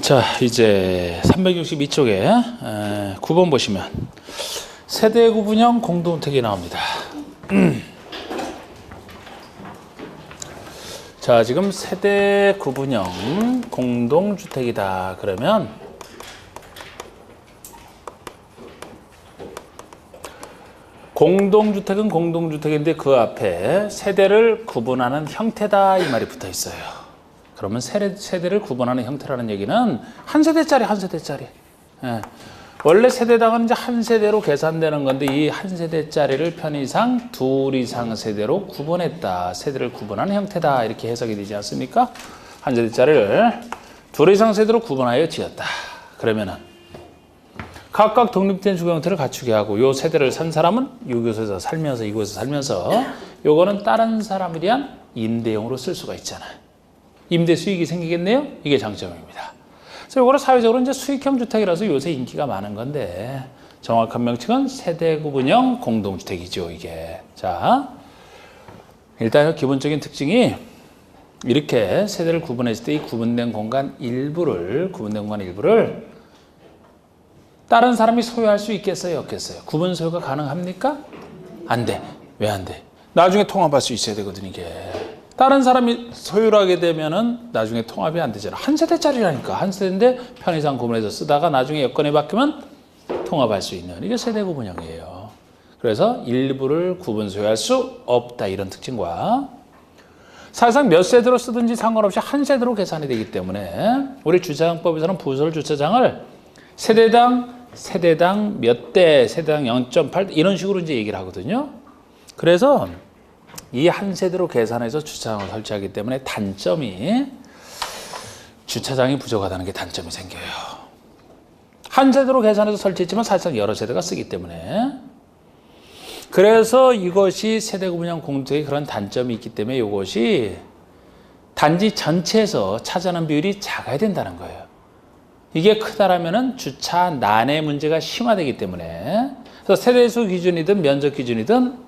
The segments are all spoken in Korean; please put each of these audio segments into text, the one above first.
자, 이제 362쪽에 9번 보시면 세대 구분형 공동주택이 나옵니다. 자, 지금 세대 구분형 공동주택이다. 그러면 공동주택은 공동주택인데 그 앞에 세대를 구분하는 형태다 이 말이 붙어 있어요. 그러면 세대를 구분하는 형태라는 얘기는 한 세대짜리. 예. 원래 세대당은 이제 한 세대로 계산되는 건데 이 한 세대짜리를 편의상 둘 이상 세대로 구분했다. 세대를 구분하는 형태다. 이렇게 해석이 되지 않습니까? 한 세대짜리를 둘 이상 세대로 구분하여 지었다. 그러면은 각각 독립된 주거 형태를 갖추게 하고 요 세대를 산 사람은 이곳에서 살면서 이곳에서 살면서 요거는 다른 사람에 대한 임대용으로 쓸 수가 있잖아요. 임대 수익이 생기겠네요. 이게 장점입니다. 그래서 이거를 사회적으로 이제 수익형 주택이라서 요새 인기가 많은 건데 정확한 명칭은 세대 구분형 공동주택이죠. 이게 자 일단 기본적인 특징이 이렇게 세대를 구분했을 때 이 구분된 공간 일부를 다른 사람이 소유할 수 있겠어요, 없겠어요? 구분 소유가 가능합니까? 안 돼. 왜 안 돼? 나중에 통합할 수 있어야 되거든 이게. 다른 사람이 소유를 하게 되면은 나중에 통합이 안 되잖아. 한 세대짜리라니까. 한 세대인데 편의상 구분해서 쓰다가 나중에 여건이 바뀌면 통합할 수 있는 이게 세대 구분형이에요. 그래서 일부를 구분 소유할 수 없다 이런 특징과 사실상 몇 세대로 쓰든지 상관없이 한 세대로 계산이 되기 때문에 우리 주차장법에서는 부설 주차장을 세대당 몇 대, 세대당 0.8 이런 식으로 이제 얘기를 하거든요. 그래서 이 한 세대로 계산해서 주차장을 설치하기 때문에 단점이 주차장이 부족하다는 게 단점이 생겨요. 한 세대로 계산해서 설치했지만 사실상 여러 세대가 쓰기 때문에 그래서 이것이 세대 구분형 공동주택의 그런 단점이 있기 때문에 이것이 단지 전체에서 차지하는 비율이 작아야 된다는 거예요. 이게 크다라면은 주차 난해 문제가 심화되기 때문에 그래서 세대수 기준이든 면적 기준이든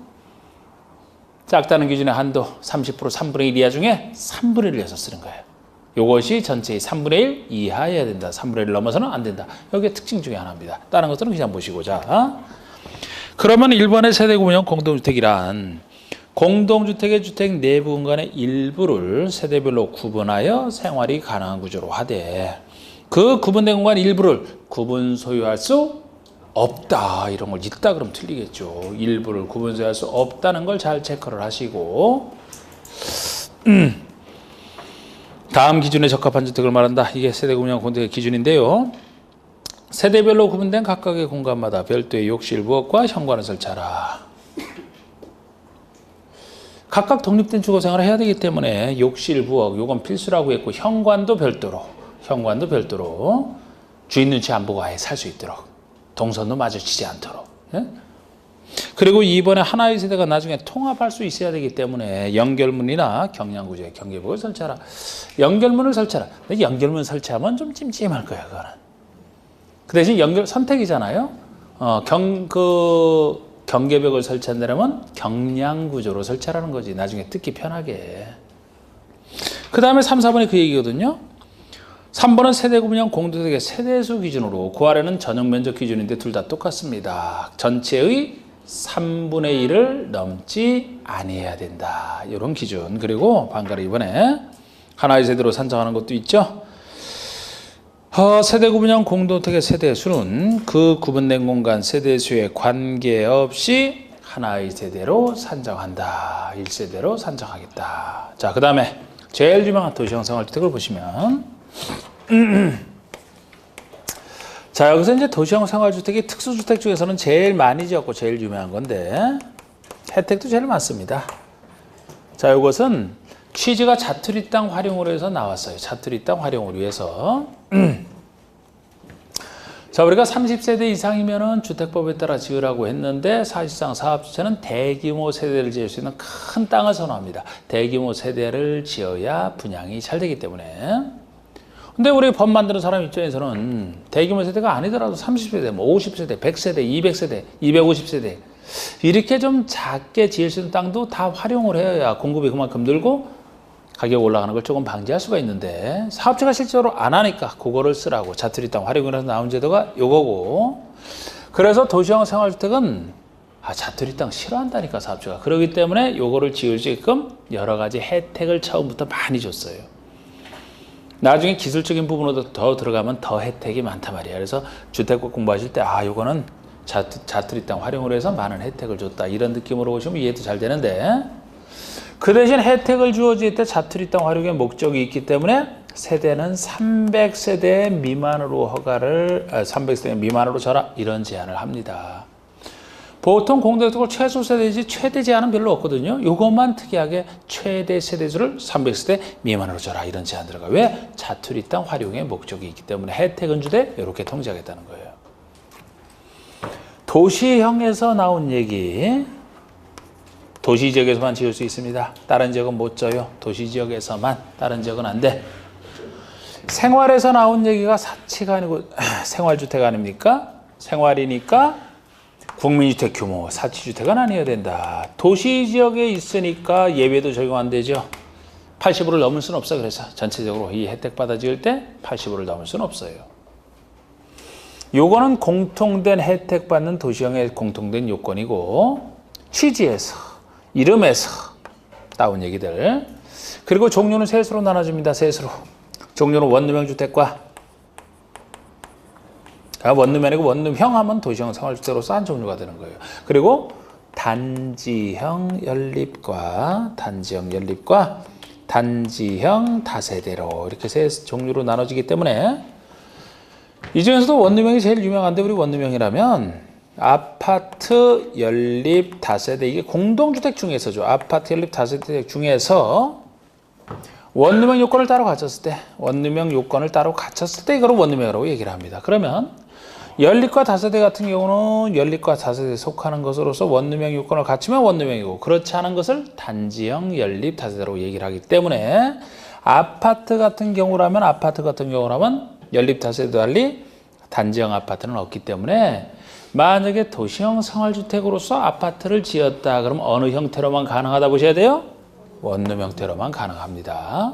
작다는 기준의 한도 30% 3분의 1 이하 중에 3분의 1을 해서 쓰는 거예요. 이것이 전체의 3분의 1 이하여야 된다. 3분의 1 넘어서는 안 된다. 여기에 특징 중에 하나입니다. 다른 것들은 그냥 보시고 자. 그러면 1번의 세대 구분형 공동주택이란 공동주택의 주택 내부 공간의 일부를 세대별로 구분하여 생활이 가능한 구조로 하되 그 구분된 공간 일부를 구분 소유할 수 없다. 이런 걸 있다 그러면 틀리겠죠. 일부를 구분 소유할 수 없다는 걸 잘 체크를 하시고 다음 기준에 적합한 주택을 말한다. 이게 세대 구분형 공동주택의 기준인데요. 세대별로 구분된 각각의 공간마다 별도의 욕실, 부엌과 현관을 설치하라. 각각 독립된 주거생활을 해야 되기 때문에 욕실, 부엌 요건 필수라고 했고 현관도 별도로 주인 눈치 안 보고 아예 살 수 있도록 동선도 마주치지 않도록. 예? 그리고 이번에 하나의 세대가 나중에 통합할 수 있어야 되기 때문에 연결문이나 경량구조의 경계부를 설치하라. 연결문을 설치하라. 연결문 설치하면 좀 찜찜할 거야 그거는. 그 대신 연결 선택이잖아요. 경계벽을 설치한다면 경량구조로 설치하라는 거지. 나중에 뜯기 편하게. 그 다음에 3, 4번이 그 얘기거든요. 3번은 세대 구분형 공동주택의 세대수 기준으로 그 아래는 전용 면적 기준인데 둘 다 똑같습니다. 전체의 3분의 1을 넘지 아니해야 된다. 이런 기준. 그리고 반가로 이번에 하나의 세대로 산정하는 것도 있죠. 세대 구분형 공동주택의 세대수는 그 구분된 공간 세대수에 관계없이 하나의 세대로 산정한다. 1세대로 산정하겠다. 자, 그 다음에 제일 유명한 도시형 생활주택을 보시면 자, 여기서 이제 도시형 생활주택이 특수주택 중에서는 제일 많이 지었고 제일 유명한 건데 혜택도 제일 많습니다. 자, 이것은 취지가 자투리 땅 활용으로 해서 나왔어요. 자투리 땅 활용을 위해서. 자, 우리가 30세대 이상이면은 주택법에 따라 지으라고 했는데 사실상 사업주체는 대규모 세대를 지을 수 있는 큰 땅을 선호합니다. 대규모 세대를 지어야 분양이 잘 되기 때문에. 근데 우리 법 만드는 사람 입장에서는 대규모 세대가 아니더라도 30세대, 뭐 50세대, 100세대, 200세대, 250세대 이렇게 좀 작게 지을 수 있는 땅도 다 활용을 해야 공급이 그만큼 늘고 가격 올라가는 걸 조금 방지할 수가 있는데 사업자가 실제로 안 하니까 그거를 쓰라고 자투리 땅 활용을 해서 나온 제도가 요거고 그래서 도시형 생활주택은 자투리 땅 싫어한다니까 사업자가 그렇기 때문에 요거를 지을 수 있게끔 여러 가지 혜택을 처음부터 많이 줬어요. 나중에 기술적인 부분으로 더 들어가면 더 혜택이 많단 말이에요. 그래서 주택법 공부하실 때 요거는 자투리 땅 활용을 해서 많은 혜택을 줬다 이런 느낌으로 보시면 이해도 잘 되는데 그 대신 혜택을 주어질 때 자투리 땅 활용의 목적이 있기 때문에 세대는 300세대 미만으로 허가를 300세대 미만으로 줘라 이런 제안을 합니다. 보통 공동주택을 최소 세대지 최대 제한은 별로 없거든요. 이것만 특이하게 최대 세대수를 300세대 미만으로 줘라 이런 제안 들어가. 왜? 자투리 땅 활용의 목적이 있기 때문에 혜택은 주되 이렇게 통제하겠다는 거예요. 도시형에서 나온 얘기. 도시지역에서만 지을 수 있습니다. 다른 지역은 못 져요. 도시지역에서만. 다른 지역은 안 돼. 생활에서 나온 얘기가 사치가 아니고 생활주택 아닙니까? 생활이니까 국민주택 규모, 사치주택은 아니어야 된다. 도시지역에 있으니까 예외도 적용 안 되죠. 80호를 넘을 수는 없어. 그래서 전체적으로 이 혜택 받아 지을 때 80호를 넘을 수는 없어요. 요거는 공통된 혜택 받는 도시형의 공통된 요건이고 취지에서, 이름에서 따온 얘기들. 그리고 종류는 셋으로 나눠집니다. 셋으로. 종류는 원룸형 주택과 원룸이 아니고 원룸형 하면 도시형 생활주택으로서 한 종류가 되는 거예요. 그리고 단지형 연립과 단지형 다세대로 이렇게 세 종류로 나눠지기 때문에 이 중에서도 원룸형이 제일 유명한데 우리 원룸형이라면 아파트 연립 다세대 이게 공동주택 중에서죠. 아파트 연립 다세대 중에서 원룸형 요건을 따로 갖췄을 때 이걸 원룸형이라고 얘기를 합니다. 그러면 연립과 다세대 같은 경우는 연립과 다세대에 속하는 것으로서 원룸형 요건을 갖추면 원룸형이고 그렇지 않은 것을 단지형 연립 다세대로 얘기를 하기 때문에 아파트 같은 경우라면 연립 다세대도 달리 단지형 아파트는 없기 때문에 만약에 도시형 생활주택으로서 아파트를 지었다 그러면 어느 형태로만 가능하다 보셔야 돼요? 원룸 형태로만 가능합니다.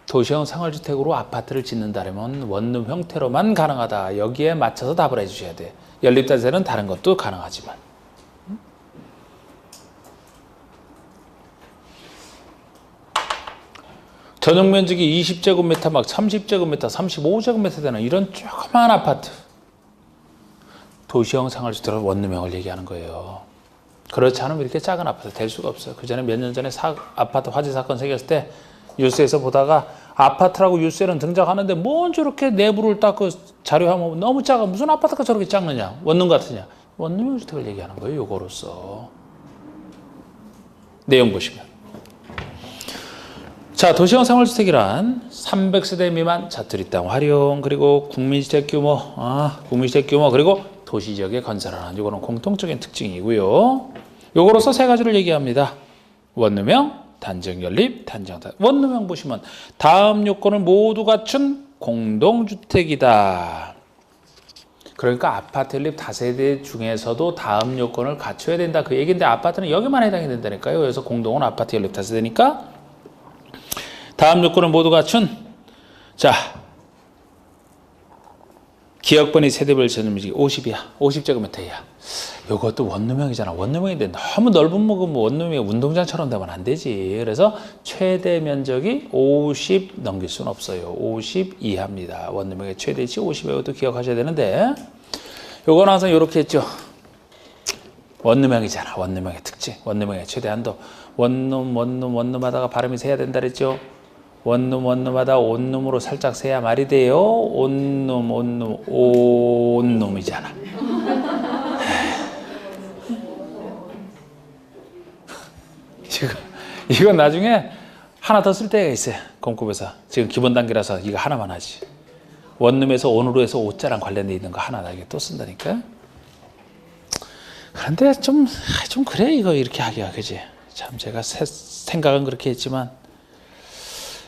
도시형 생활주택으로 아파트를 짓는다면 원룸 형태로만 가능하다. 여기에 맞춰서 답을 해주셔야 돼. 연립다세는 다른 것도 가능하지만. 전용 면적이 20제곱미터, 막 30제곱미터, 35제곱미터 되는 이런 조그만 아파트. 도시형 생활주택으로 원룸형을 얘기하는 거예요. 그렇지 않으면 이렇게 작은 아파트 될 수가 없어요. 그 전에 몇 년 전에 아파트 화재 사건 생겼을 때 뉴스에서 보다가 아파트라고 뉴스에는 등장하는데 뭔 저렇게 내부를 딱 그 자료하면 너무 작아. 무슨 아파트가 저렇게 작느냐. 원룸 같으냐. 원룸형 주택을 얘기하는 거예요. 요거로서. 내용 보시면. 자, 도시형 생활주택이란 300세대 미만 자투리 땅 활용 그리고 국민주택 규모 그리고 도시지역에 건설하는 요거는 공통적인 특징이고요. 요거로서 세 가지를 얘기합니다. 원룸형, 단지형 연립, 단지형 원룸형 보시면 다음 요건을 모두 갖춘 공동주택이다. 그러니까 아파트 연립 다세대 중에서도 다음 요건을 갖춰야 된다. 그 얘기인데 아파트는 여기만 해당이 된다니까요. 그래서 공동은 아파트 연립 다세대니까 다음 요건을 모두 갖춘 자 기역번이 세대별 전용면적이 50이야. 50제곱미터야. 이것도 원룸형이잖아. 원룸형인데 너무 넓은 뭐 원룸이 운동장처럼 되면 안 되지. 그래서 최대 면적이 50 넘길 수는 없어요. 50 이하입니다. 원룸형의 최대치 50이라고 또 기억하셔야 되는데 요건 항상 이렇게 했죠. 원룸형이잖아. 원룸형의 특징. 원룸형의 최대 한도. 원룸 하다가 발음이 세야 된다 그랬죠. 원룸마다 온룸으로 살짝 세야 말이 돼요. 온룸이잖아. 이건 나중에 하나 더 쓸 때가 있어요. 공급에서. 지금 기본 단계라서 이거 하나만 하지. 원룸에서 온으로 해서 오자랑 관련돼 있는 거 하나 나중에 또 쓴다니까. 그런데 좀 그래 이거 이렇게 하기가 그지. 참 제가 생각은 그렇게 했지만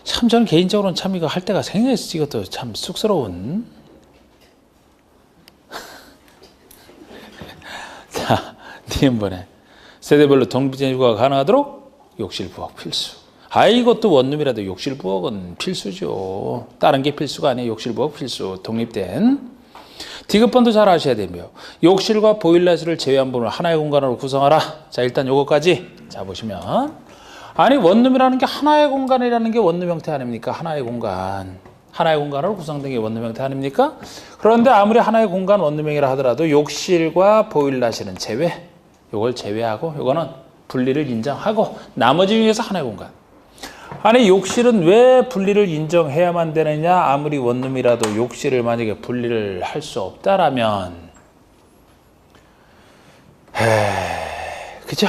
참 저는 개인적으로는 참 이거 할 때가 생각했어. 이것도 참 쑥스러운. 자, 니은번에 세대별로 동비전 휴가가 가능하도록 욕실 부엌 필수. 이것도 원룸이라도 욕실 부엌은 필수죠. 다른 게 필수가 아니에요. 욕실 부엌 필수. 독립된. 디귿번도 잘 아셔야 되며 욕실과 보일러실을 제외한 부분을 하나의 공간으로 구성하라. 자, 일단 요거까지. 자, 보시면 원룸이라는 게 하나의 공간이라는 게 원룸 형태 아닙니까? 하나의 공간. 하나의 공간으로 구성된 게 원룸 형태 아닙니까? 그런데 아무리 하나의 공간 원룸형이라 하더라도 욕실과 보일러실은 제외. 요걸 제외하고 요거는 분리를 인정하고 나머지 중에서 하나의 공간. 욕실은 왜 분리를 인정해야만 되느냐? 아무리 원룸이라도 욕실을 만약에 분리를 할 수 없다라면 그죠?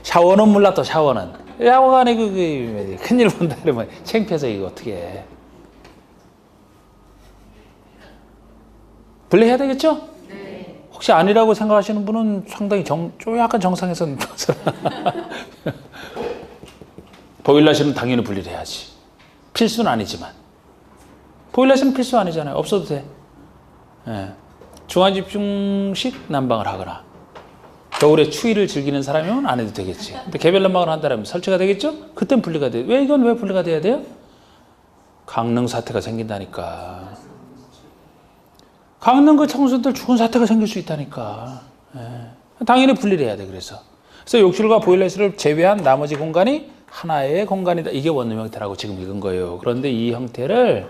샤워는 몰랐다. 샤워는 샤워간에 큰일 본다 이러면 창피해서 이거 어떻게 해. 분리해야 되겠죠? 네. 혹시 아니라고 생각하시는 분은 상당히 약간 정상에서 보일러실은 당연히 분리를 해야지. 필수는 아니지만. 보일러실은 필수 아니잖아요. 없어도 돼. 예. 중화집중식 난방을 하거나 겨울에 추위를 즐기는 사람이면 안 해도 되겠지. 근데 개별 난방을 한다면 설치가 되겠죠? 그땐 분리가 돼요. 이건 왜 분리가 돼야 돼요? 강릉 사태가 생긴다니까. 강릉 그 청소년들 죽은 사태가 생길 수 있다니까. 예. 당연히 분리를 해야 돼. 그래서 욕실과 보일러실을 제외한 나머지 공간이 하나의 공간이다. 이게 원룸 형태라고 지금 읽은 거예요. 그런데 이 형태를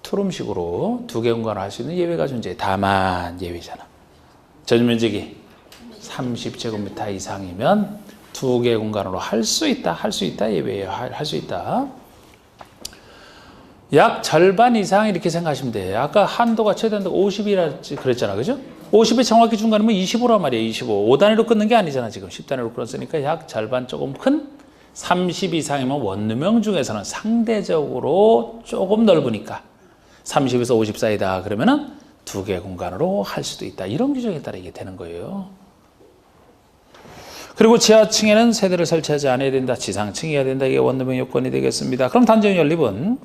투룸식으로 두 개 공간을 할 수 있는 예외가 존재해. 다만 예외잖아. 전면적이 30제곱미터 이상이면 두 개 공간으로 할 수 있다. 할 수 있다. 예외예요. 할 수 있다. 약 절반 이상 이렇게 생각하시면 돼요. 아까 한도가 최대 한도가 50이라 그랬잖아. 그죠? 50의 정확히 중간이면 25란 말이에요. 25. 5단위로 끊는 게 아니잖아. 지금 10단위로 끊었으니까 약 절반 조금 큰 30 이상이면 원룸형 중에서는 상대적으로 조금 넓으니까 30에서 50 사이다. 그러면은 두 개 공간으로 할 수도 있다. 이런 규정에 따라 이게 되는 거예요. 그리고 지하층에는 세대를 설치하지 않아야 된다. 지상층이어야 된다. 이게 원룸형 요건이 되겠습니다. 그럼 단지형 연립은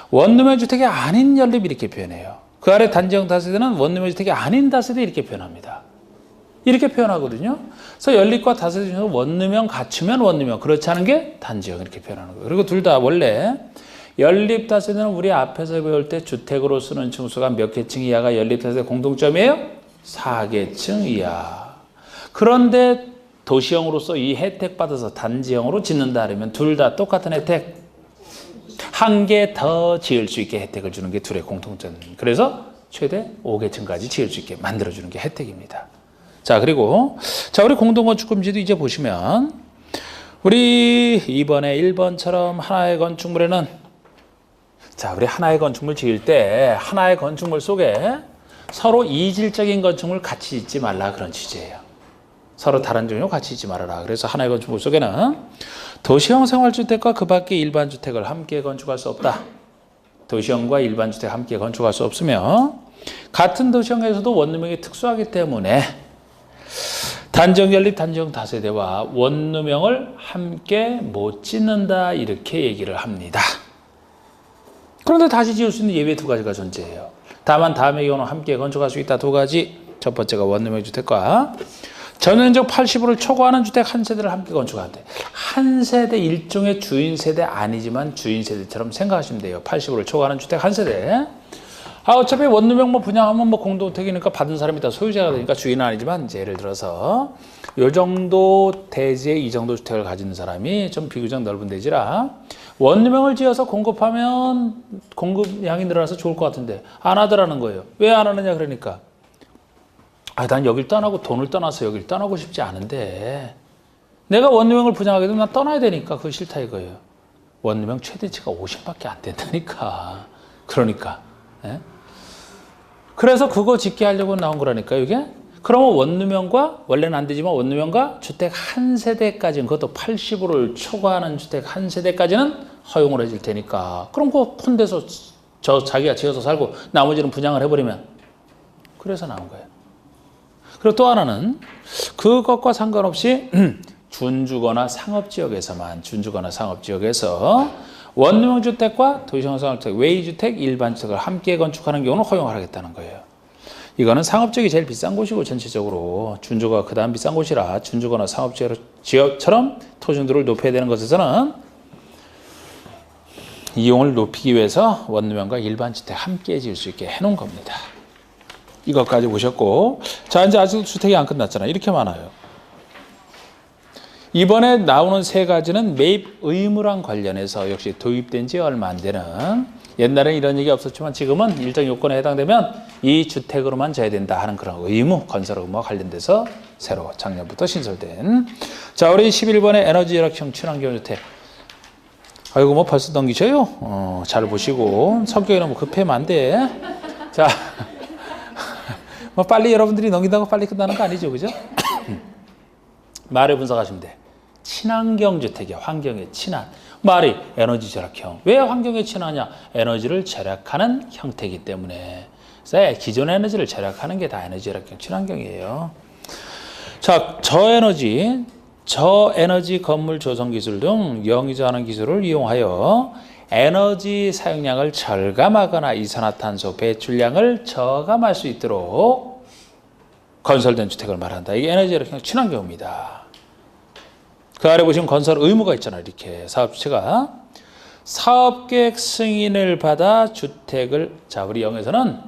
원룸형 주택이 아닌 연립 이렇게 표현해요. 그 아래 단지형 다세대는 원룸형 주택이 아닌 다세대 이렇게 표현합니다. 이렇게 표현하거든요. 그래서 연립과 다세대 중에서 원룸형 갖추면 원룸형, 그렇지 않은 게 단지형 이렇게 표현하는 거예요. 그리고 둘 다 원래 연립 다세대는 우리 앞에서 배울 때 주택으로 쓰는 층수가 몇 개층 이하가 연립 다세대 공통점이에요? 4개층 이하. 그런데 도시형으로서 이 혜택 받아서 단지형으로 짓는다 그러면 둘 다 똑같은 혜택, 한 개 더 지을 수 있게 혜택을 주는 게 둘의 공통점. 그래서 최대 5개층까지 지을 수 있게 만들어주는 게 혜택입니다. 자, 그리고 우리 공동건축금지도 이제 보시면 우리 이번에 1번처럼 하나의 건축물에는 우리 하나의 건축물 지을 때 하나의 건축물 속에 서로 이질적인 건축물 같이 짓지 말라 그런 취지예요. 서로 다른 종류 같이 짓지 말아라. 그래서 하나의 건축물 속에는 도시형 생활주택과 그 밖의 일반주택을 함께 건축할 수 없다. 도시형과 일반주택 함께 건축할 수 없으며 같은 도시형에서도 원룸형이 특수하기 때문에 단지형 연립, 단지형 다세대와 원룸형을 함께 못 짓는다 이렇게 얘기를 합니다. 그런데 다시 지을 수 있는 예외 두 가지가 존재해요. 다만 다음의 경우는 함께 건축할 수 있다. 두 가지. 첫 번째가 원룸형 주택과 전면적 80호를 초과하는 주택 한 세대를 함께 건축하는데 한 세대 일종의 주인 세대 아니지만 주인 세대처럼 생각하시면 돼요. 80호를 초과하는 주택 한 세대. 어차피 원룸형 분양하면 공동택이니까 받은 사람이 다 소유자가 되니까 주인은 아니지만 이제 예를 들어서 요 정도 대지에 이 정도 주택을 가지는 사람이 좀 비교적 넓은 대지라 원룸형을 지어서 공급하면 공급량이 늘어나서 좋을 것 같은데 안 하더라는 거예요. 왜 안 하느냐 그러니까 난 여길 떠나고 돈을 떠나서 여길 떠나고 싶지 않은데 내가 원룸형을 분양하게 되면 난 떠나야 되니까 그거 싫다 이거예요. 원룸형 최대치가 50밖에 안 된다니까. 그러니까. 예? 그래서 그거 짓게 하려고 나온 거라니까 이게. 그러면 원룸형과 원래는 안 되지만 원룸형과 주택 한 세대까지는 그것도 80호를 초과하는 주택 한 세대까지는 허용을 해줄 테니까 그럼 그 큰 데서 자기가 지어서 살고 나머지는 분양을 해버리면 그래서 나온 거예요. 그리고 또 하나는 그것과 상관없이 준주거나 상업지역에서만 준주거나 상업지역에서 원룸형 주택과 도시형 상업주택, 외의주택, 일반주택을 함께 건축하는 경우는 허용을 하겠다는 거예요. 이거는 상업지역이 제일 비싼 곳이고 전체적으로 준주거가 그 다음 비싼 곳이라 준주거나 상업지역처럼 토준도를 높여야 되는 것에서는 이용을 높이기 위해서 원룸형과 일반 주택 함께 지을 수 있게 해놓은 겁니다. 이것까지 보셨고, 자 이제 아직도 주택이 안 끝났잖아요. 이렇게 많아요. 이번에 나오는 세 가지는 매입 의무랑 관련해서 역시 도입된 지 얼마 안 되는, 옛날에는 이런 얘기 없었지만 지금은 일정 요건에 해당되면 이 주택으로만 져야 된다 하는 그런 의무, 건설 의무와 관련돼서 새로 작년부터 신설된. 자, 우리 11번의 에너지 절약형 친환경 주택. 아이고 뭐 벌써 넘기셔요? 잘 보시고 성격이 너무 급하면 안 돼. 자, 뭐 빨리 여러분들이 넘긴다고 빨리 끝나는 거 아니죠, 그죠? 말을 분석하시면 돼. 친환경 주택이야. 환경에 친한. 말이 에너지 절약형. 왜 환경에 친하냐? 에너지를 절약하는 형태이기 때문에. 그래서 기존의 에너지를 절약하는 게 다 에너지 절약형 친환경이에요. 자, 저에너지 건물 조성 기술 등 영위저하는 기술을 이용하여 에너지 사용량을 절감하거나 이산화탄소 배출량을 저감할 수 있도록 건설된 주택을 말한다. 이게 에너지 절약형 친환경입니다. 그 아래 보시면 건설 의무가 있잖아요. 이렇게 사업주체가 사업계획 승인을 받아 주택을, 자 우리 영에서는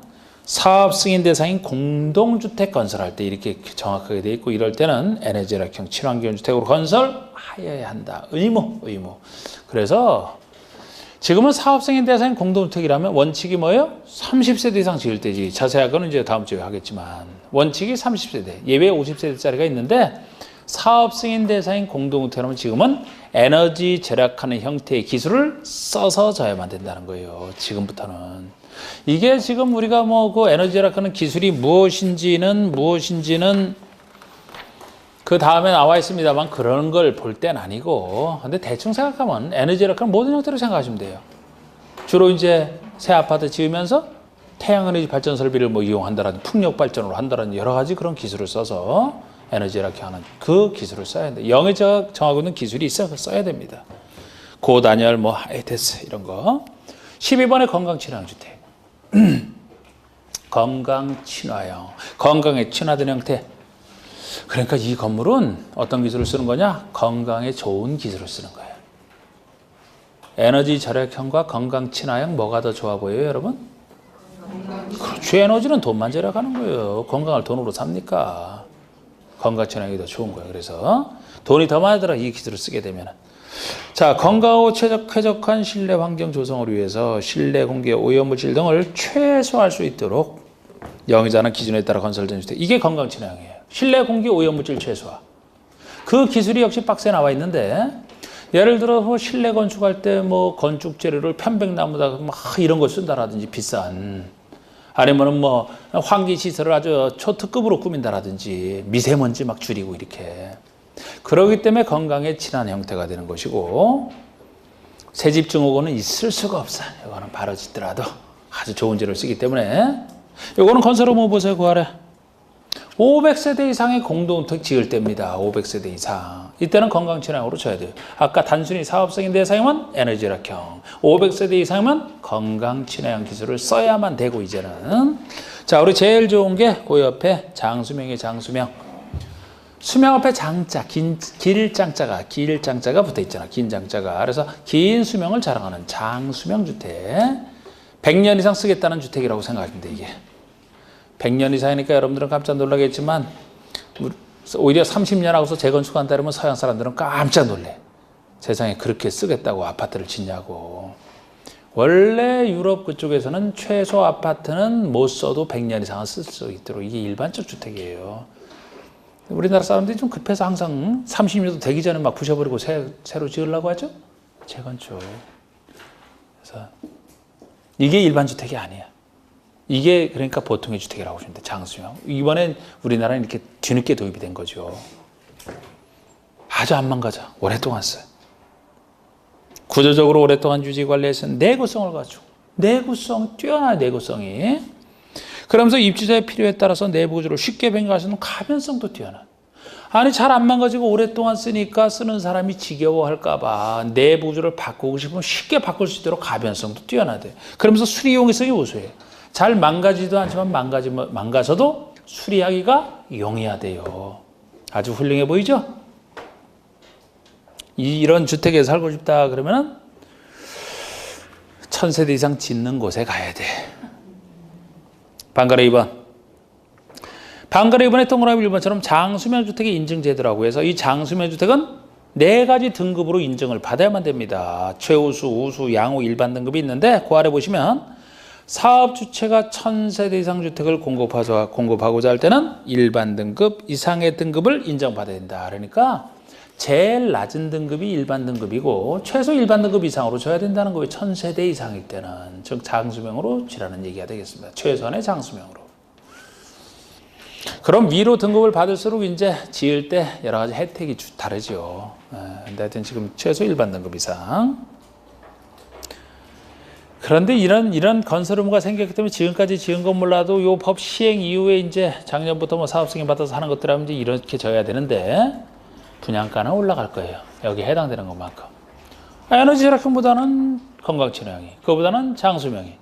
사업 승인 대상인 공동주택 건설할 때 이렇게 정확하게 돼 있고, 이럴 때는 에너지 절약형 친환경 주택으로 건설하여야 한다. 의무. 그래서 지금은 사업 승인 대상인 공동주택이라면 원칙이 뭐예요? 30세대 이상 지을 때지. 자세한 거는 이제 다음 주에 하겠지만 원칙이 30세대, 예외 50세대짜리가 있는데 사업 승인 대상인 공동주택이라면 지금은 에너지 절약하는 형태의 기술을 써서 져야만 된다는 거예요. 지금부터는. 이게 지금 우리가 뭐 그 에너지 절약하는 기술이 무엇인지는 그 다음에 나와 있습니다만 그런 걸 볼 땐 아니고, 근데 대충 생각하면 에너지 절약하는 모든 형태로 생각하시면 돼요. 주로 이제 새 아파트 지으면서 태양에너지 발전 설비를 뭐 이용한다라든지 풍력 발전으로 한다라든지 여러 가지 그런 기술을 써서 에너지 절약하는 그 기술을 써야 돼. 영에 정하고 있는 기술이 있어서 써야 됩니다. 고단열, 뭐 에테스 이런 거. 12번의 건강 친화형 주택. 건강 친화형. 건강에 친화된 형태. 그러니까 이 건물은 어떤 기술을 쓰는 거냐? 건강에 좋은 기술을 쓰는 거예요. 에너지 절약형과 건강 친화형 뭐가 더 좋아 보여요, 여러분? 그렇죠. 에너지는 돈만 절약하는 거예요. 건강을 돈으로 삽니까? 건강 친화형이 더 좋은 거예요. 그래서 돈이 더 많이 들어 이 기술을 쓰게 되면. 자, 건강하고 쾌적한 실내 환경 조성을 위해서 실내 공기의 오염물질 등을 최소화할 수 있도록 영위자는 기준에 따라 건설된 주택. 이게 건강 친화형이에요. 실내 공기 오염물질 최소화. 그 기술이 역시 박스에 나와 있는데, 예를 들어 실내 건축할 때 뭐 건축 재료를 편백나무다 막 이런 거 쓴다라든지 비싼, 아니면은 뭐 환기 시설을 아주 초특급으로 꾸민다라든지 미세먼지 막 줄이고 이렇게. 그러기 때문에 건강에 친한 형태가 되는 것이고, 새집 증후군은 있을 수가 없어. 이거는 바로 짓더라도 아주 좋은 재료를 쓰기 때문에. 이거는 건설 의무 보세요. 그 아래 500세대 이상의 공동주택 지을 때입니다. 500세대 이상. 이때는 건강 친화형으로 쳐야 돼요. 아까 단순히 사업성인 대상이면 에너지 절약형, 500세대 이상이면 건강 친화형 기술을 써야만 되고, 이제는. 자, 우리 제일 좋은 게 그 옆에 장수명이 장수명. 수명 앞에 장자, 길 장자가 붙어 있잖아. 긴 장자가. 그래서 긴 수명을 자랑하는 장수명 주택. 100년 이상 쓰겠다는 주택이라고 생각하시면 돼, 이게. 100년 이상이니까 여러분들은 깜짝 놀라겠지만, 오히려 30년 하고서 재건축한다 그러면 서양 사람들은 깜짝 놀래. 세상에 그렇게 쓰겠다고 아파트를 짓냐고. 원래 유럽 그쪽에서는 최소 아파트는 못 써도 100년 이상은 쓸 수 있도록, 이게 일반적 주택이에요. 우리나라 사람들이 좀 급해서 항상 30년도 되기 전에 막 부셔버리고 새로 지으려고 하죠? 재건축. 그래서 이게 일반 주택이 아니야. 이게 그러니까 보통의 주택이라고 보시면 돼. 장수형. 이번엔 우리나라는 이렇게 뒤늦게 도입이 된 거죠. 아주 안 망가져. 오랫동안 써요. 구조적으로 오랫동안 유지 관리해서 내구성을 가지고, 뛰어난 내구성이. 그러면서 입주자의 필요에 따라서 내부 구조를 쉽게 변경할 수 있는 가변성도 뛰어나. 아니, 잘 안 망가지고 오랫동안 쓰니까 쓰는 사람이 지겨워할까 봐 내부 구조를 바꾸고 싶으면 쉽게 바꿀 수 있도록 가변성도 뛰어나대. 그러면서 수리 용이성이 우수해요. 잘 망가지도 않지만 망가져도 수리하기가 용이하대요. 아주 훌륭해 보이죠? 이런 주택에 살고 싶다 그러면은 1000세대 이상 짓는 곳에 가야 돼. 방가래 2번. 방가래 2번에 동그라미 1번처럼 장수면 주택의 인증 제도라고 해서 이 장수면 주택은 4가지 등급으로 인증을 받아야만 됩니다. 최우수, 우수, 양호, 일반 등급이 있는데 그 아래 보시면 사업주체가 1000세대 이상 주택을 공급하고자 할 때는 일반 등급 이상의 등급을 인정받아야 된다. 그러니까 제일 낮은 등급이 일반 등급이고 최소 일반 등급 이상으로 줘야 된다는 거예요. 1000세대 이상일 때는. 즉 장수명으로 지라는 얘기가 되겠습니다. 최소한의 장수명으로. 그럼 위로 등급을 받을수록 이제 지을 때 여러 가지 혜택이 다르죠. 근데 하여튼 지금 최소 일반 등급 이상. 그런데 이런 건설 의무가 생겼기 때문에 지금까지 지은 건 몰라도 요 법 시행 이후에 이제 작년부터 뭐 사업 승인 받아서 하는 것들 하면 이제 이렇게 져야 되는데 분양가는 올라갈 거예요. 여기에 해당되는 것만큼. 에너지 절약형보다는 건강친화형이, 그거보다는 장수명이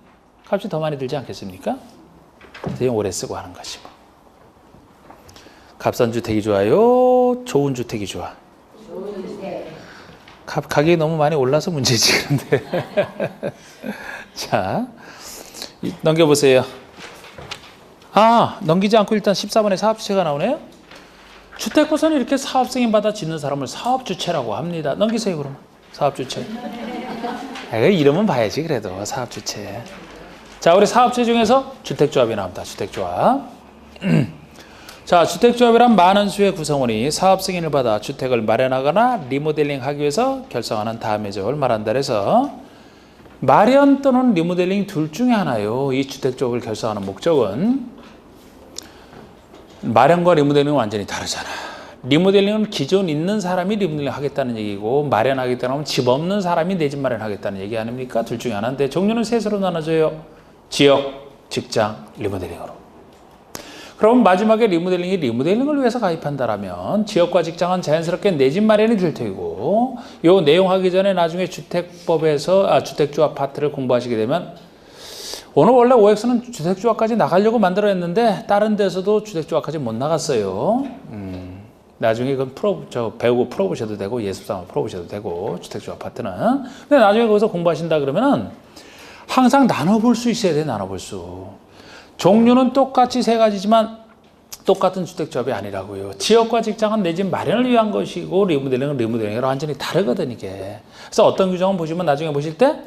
값이 더 많이 들지 않겠습니까? 되게 오래 쓰고 하는 것이고. 값싼 주택이 좋아요? 좋은 주택이 좋아? 좋은 주택. 가격이 너무 많이 올라서 문제지, 그런데. 자, 넘겨보세요. 넘기지 않고 일단 14번에 사업주체가 나오네요. 주택구선을 이렇게 사업 승인 받아 짓는 사람을 사업주체라고 합니다. 넘기세요, 그러면. 사업주체. 이름은 봐야지, 그래도. 사업주체. 자, 우리 사업체 중에서 주택조합이 나옵니다. 주택조합. 자, 주택조합이란 많은 수의 구성원이 사업 승인을 받아 주택을 마련하거나 리모델링 하기 위해서 결성하는 다음의 조합을 말한다. 그래서 마련 또는 리모델링 둘 중에 하나요. 이 주택조합을 결성하는 목적은 마련과 리모델링은 완전히 다르잖아. 리모델링은 기존 있는 사람이 리모델링 하겠다는 얘기고 마련하겠다는 건 집 없는 사람이 내 집 마련하겠다는 얘기 아닙니까? 둘 중에 하나인데 종류는 셋으로 나눠져요. 지역, 직장, 리모델링으로. 그럼 마지막에 리모델링을 위해서 가입한다라면 지역과 직장은 자연스럽게 내 집 마련이 될 테고 요 내용 하기 전에 나중에 주택법에서 주택조합 파트를 공부하시게 되면 오늘 원래 OX는 주택조합까지 나가려고 만들어냈는데 다른 데서도 주택조합까지 못 나갔어요. 나중에 그건 배우고 풀어보셔도 되고 예습상을 풀어보셔도 되고 주택조합 파트는. 근데 나중에 거기서 공부하신다 그러면은 항상 나눠볼 수 있어야 돼. 나눠볼 수. 종류는 똑같이 3가지지만 똑같은 주택조합이 아니라고요. 지역과 직장은 내 집 마련을 위한 것이고 리모델링은 리모델링으로 완전히 다르거든 이게. 그래서 어떤 규정은 보시면 나중에 보실 때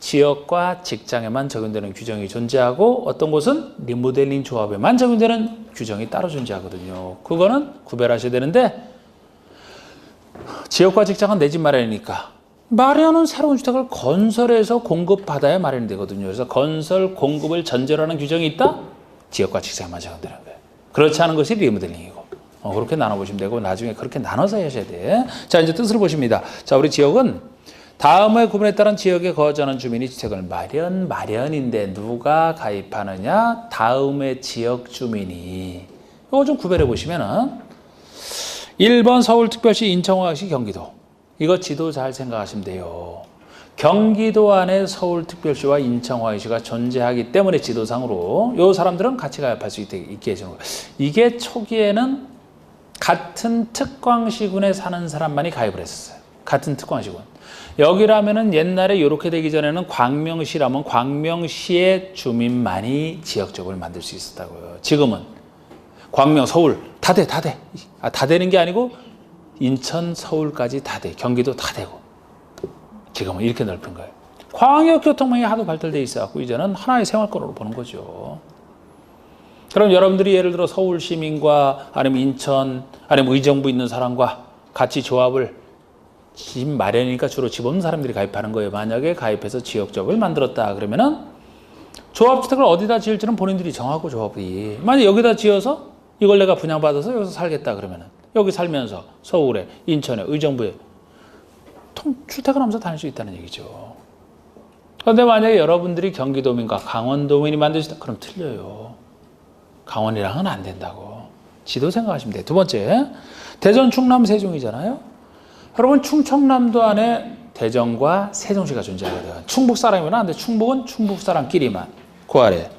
지역과 직장에만 적용되는 규정이 존재하고 어떤 곳은 리모델링 조합에만 적용되는 규정이 따로 존재하거든요. 그거는 구별하셔야 되는데 지역과 직장은 내 집 마련이니까 마련은 새로운 주택을 건설해서 공급받아야 마련이 되거든요. 그래서 건설 공급을 전제로 하는 규정이 있다? 지역과 직장에만 적용되는 거예요. 그렇지 않은 것이 리모델링이고. 그렇게 나눠보시면 되고 나중에 그렇게 나눠서 하셔야 돼. 자, 이제 뜻을 보십니다. 자, 우리 지역은 다음의 구분에 따른 지역에 거주하는 주민이 주택을 마련인데 누가 가입하느냐? 다음의 지역 주민이. 이거 좀 구별해 보시면은 1번 서울특별시, 인천광역시, 경기도. 이거 지도 잘 생각하시면 돼요. 경기도 안에 서울특별시와 인천광역시가 존재하기 때문에 지도상으로 이 사람들은 같이 가입할 수 있게 해주는 거예요. 이게 초기에는 같은 특광시군에 사는 사람만이 가입을 했었어요. 같은 특광시군. 여기라면은 옛날에 이렇게 되기 전에는 광명시라면 광명시의 주민만이 지역적으로 만들 수 있었다고요. 지금은 광명, 서울 다 돼. 다 되는 게 아니고 인천, 서울까지 다 돼. 경기도 다 되고. 지금은 이렇게 넓은 거예요. 광역교통망이 하도 발달되어 있어갖고 이제는 하나의 생활권으로 보는 거죠. 그럼 여러분들이 예를 들어 서울 시민과 아니면 인천, 아니면 의정부 있는 사람과 같이 조합을 집 마련이니까 주로 집 없는 사람들이 가입하는 거예요. 만약에 가입해서 지역조합을 만들었다 그러면은 조합주택을 어디다 지을지는 본인들이 정하고 조합이. 만약 여기다 지어서 이걸 내가 분양받아서 여기서 살겠다 그러면은 여기 살면서 서울에, 인천에, 의정부에 출퇴근하면서 다닐 수 있다는 얘기죠. 그런데 만약에 여러분들이 경기도민과 강원도민이 만드시다 그럼 틀려요. 강원이랑은 안 된다고. 지도 생각하시면 돼요. 두 번째, 대전, 충남, 세종이잖아요. 여러분 충청남도 안에 대전과 세종시가 존재하거든. 충북 사람이면 안 돼. 충북은 충북 사람끼리만. 그 아래.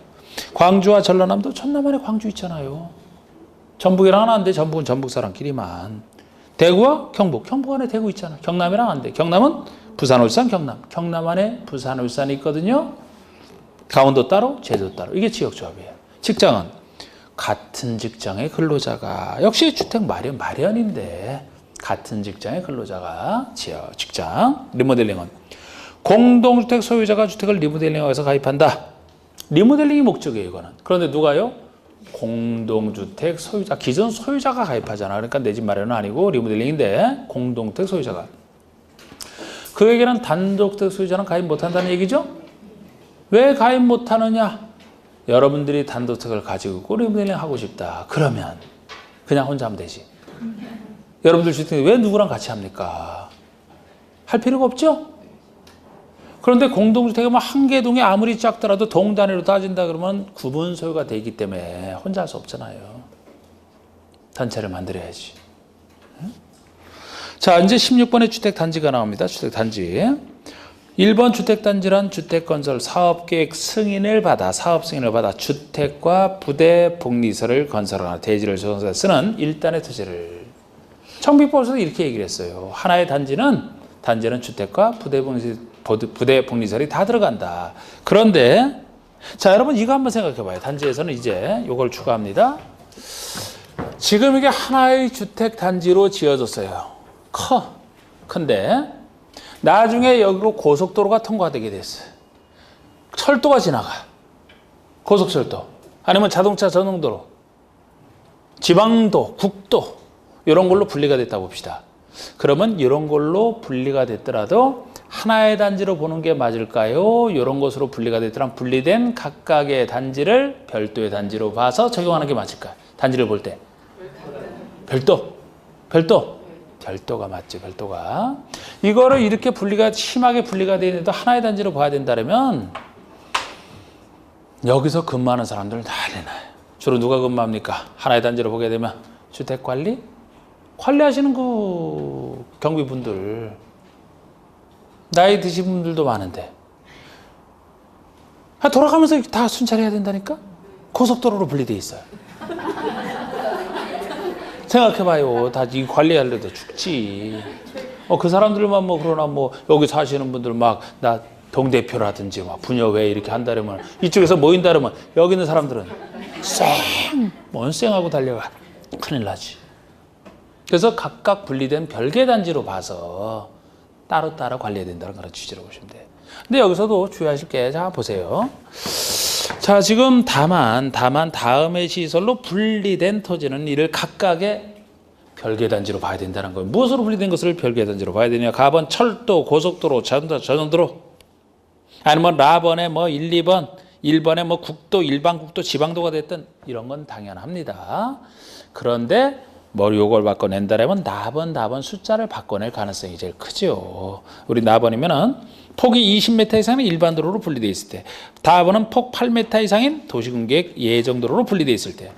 광주와 전라남도 전남 안에 광주 있잖아요. 전북이랑 하나 안 돼. 전북은 전북 사람끼리만. 대구와 경북 안에 대구 있잖아. 경남이랑 안 돼. 경남은 부산, 울산, 경남 안에 부산, 울산이 있거든요. 강원도 따로, 제주 따로. 이게 지역조합이에요. 직장은 같은 직장의 근로자가 역시 주택 마련인데 같은 직장의 근로자가 직장. 리모델링은 공동주택 소유자가 주택을 리모델링해서 가입한다. 리모델링이 목적이에요, 이거는. 그런데 누가요? 공동주택 소유자, 기존 소유자가 가입하잖아. 그러니까 내 집 마련은 아니고 리모델링인데 공동주택 소유자가. 그 얘기는 단독주택 소유자는 가입 못한다는 얘기죠? 왜 가입 못하느냐? 여러분들이 단독주택을 가지고 있고 리모델링 하고 싶다. 그러면 그냥 혼자 하면 되지. 여러분들 주택 왜 누구랑 같이 합니까? 할 필요가 없죠? 그런데 공동주택이 한 개 동이 아무리 작더라도 동 단위로 따진다 그러면 구분 소유가 되기 때문에 혼자 할 수 없잖아요. 단체를 만들어야지. 자, 이제 16번의 주택단지가 나옵니다. 주택단지. 1번 주택단지란 주택건설 사업계획 승인을 받아 주택과 부대 복리설을 건설하거나 대지를 조성해서 쓰는 일단의 토지를. 청비법에서도 이렇게 얘기를 했어요. 하나의 단지는 주택과 부대 복리설이 다 들어간다. 그런데 자, 여러분 이거 한번 생각해 봐요. 단지에서는 이제 이걸 추가합니다. 지금 이게 하나의 주택 단지로 지어졌어요. 큰데 나중에 여기로 고속도로가 통과되게 됐어요. 철도가 지나가. 고속철도. 아니면 자동차 전용도로. 지방도, 국도. 이런 걸로 분리가 됐다 봅시다. 그러면 이런 걸로 분리가 됐더라도 하나의 단지로 보는 게 맞을까요? 이런 것으로 분리가 됐더라면 분리된 각각의 단지를 별도의 단지로 봐서 적용하는 게 맞을까요? 단지를 볼 때. 별도가 맞죠. 별도가. 이거를 이렇게 심하게 분리가 되어 있는데도 하나의 단지로 봐야 된다면 여기서 근무하는 사람들 난리 나요. 주로 누가 근무합니까? 하나의 단지로 보게 되면 주택관리? 관리하시는 그 경비분들, 나이 드신 분들도 많은데 돌아가면서 다 순찰해야 된다니까? 고속도로로 분리돼 있어요. 생각해봐요. 다 이 관리하려도 죽지. 그 사람들만 그러나 여기 사시는 분들 나 동대표라든지 부녀회 이렇게 한다면 이쪽에서 모인다면 여기 있는 사람들은 쌩하고 달려가. 큰일 나지. 그래서 각각 분리된 별개 단지로 봐서 따로 관리해야 된다는 그런 취지로 보시면 돼요. 근데 여기서도 주의하실 게, 자, 보세요. 자, 지금 다만 다음의 시설로 분리된 토지는 이를 각각의 별개 단지로 봐야 된다는 거예요. 무엇으로 분리된 것을 별개 단지로 봐야 되냐? 가번 철도, 고속도로, 전용도로. 아니면 라번에 1, 2번, 1번에 국도, 일반국도, 지방도가 됐든 이런 건 당연합니다. 그런데 요걸 바꿔낸다면 나번 숫자를 바꿔낼 가능성이 제일 크죠. 우리 나번이면은 폭이 20m 이상은 일반 도로로 분리되어 있을 때, 다번은 폭 8m 이상인 도시공계획 예정도로로 분리되어 있을 때.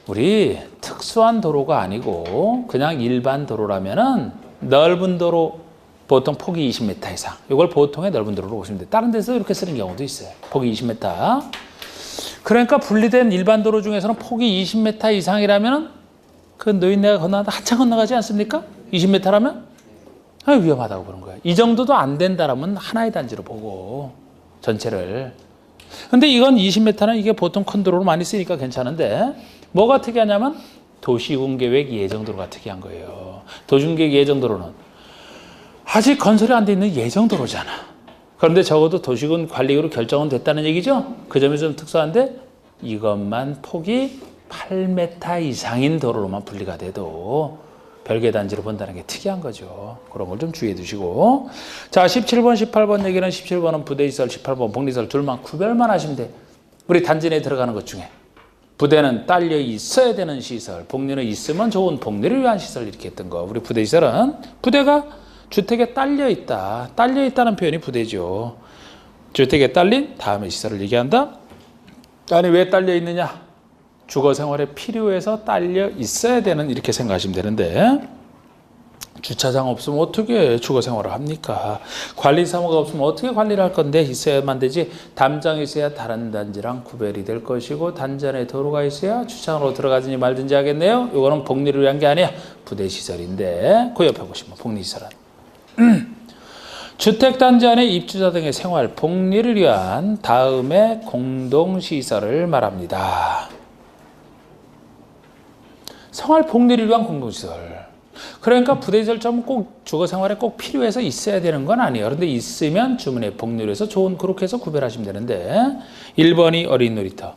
우리 특수한 도로가 아니고 그냥 일반 도로라면은 넓은 도로, 보통 폭이 20m 이상. 이걸 보통의 넓은 도로로 보시면 돼요. 다른 데서 이렇게 쓰는 경우도 있어요. 폭이 20m. 그러니까 분리된 일반 도로 중에서는 폭이 20m 이상이라면은 그 노인네가 건너가다 한참 건너가지 않습니까? 20m라면? 위험하다고 그런 거예요. 이 정도도 안 된다라면 하나의 단지로 보고 전체를. 근데 이건 20m는 이게 보통 큰 도로로 많이 쓰니까 괜찮은데 뭐가 특이하냐면 도시공계획 예정도로가 특이한 거예요. 도시공계획 예정도로는 아직 건설이 안 돼 있는 예정도로잖아. 그런데 적어도 도시군 관리로 결정은 됐다는 얘기죠. 그 점이 좀 특수한데 이것만 폭이 8m 이상인 도로로만 분리가 돼도 별개 단지로 본다는 게 특이한 거죠. 그런 걸 좀 주의해 두시고. 자, 17번, 18번 얘기는 17번은 부대시설, 18번 복리시설 둘만 구별만 하시면 돼. 우리 단지 내에 들어가는 것 중에 부대는 딸려 있어야 되는 시설, 복리는 있으면 좋은 복리를 위한 시설 이렇게 했던 거. 우리 부대시설은 부대가 주택에 딸려 있다. 딸려 있다는 표현이 부대죠. 주택에 딸린 다음에 시설을 얘기한다. 아니 왜 딸려 있느냐? 주거 생활에 필요해서 딸려 있어야 되는 이렇게 생각하시면 되는데 주차장 없으면 어떻게 주거 생활을 합니까? 관리사무가 없으면 어떻게 관리를 할 건데 있어야만 되지. 담장이 있어야 다른 단지랑 구별이 될 것이고 단지 안에 도로가 있어야 주차장으로 들어가든지 말든지 하겠네요. 이거는 복리를 위한 게 아니야. 부대시설인데 그 옆에 보시면 복리시설은 주택단지 안에 입주자 등의 생활, 복리를 위한 다음에 공동시설을 말합니다. 생활 복리를 위한 공동시설. 그러니까 부대시설점은 꼭 주거생활에 꼭 필요해서 있어야 되는 건 아니에요. 그런데 있으면 주문에 복리를 해서 좋은 그렇게 해서 구별하시면 되는데 1번이 어린 놀이터.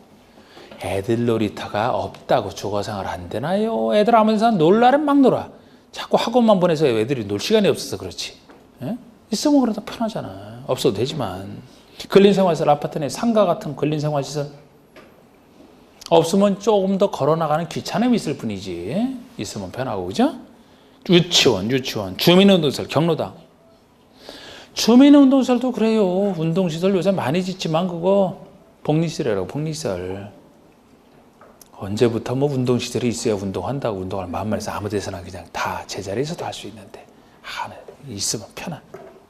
애들 놀이터가 없다고 주거생활 안 되나요? 애들 아무 데나 놀라면 막 놀아. 자꾸 학원만 보내서 애들이 놀 시간이 없어서 그렇지. 예? 있으면 그래도 편하잖아. 없어도 되지만. 근린생활시설 아파트 내 상가 같은 근린생활시설 없으면 조금 더 걸어나가는 귀찮음이 있을 뿐이지. 있으면 편하고 그죠? 유치원, 주민운동시설, 경로당. 주민운동시설도 그래요. 운동시설 요새 많이 짓지만 그거 복리시설이라고 복리시설. 언제부터 뭐 운동시설이 있어야 운동한다고 운동할 마음만 해서 아무 데서나 그냥 다 제자리에서도 할 수 있는데 있으면 편한.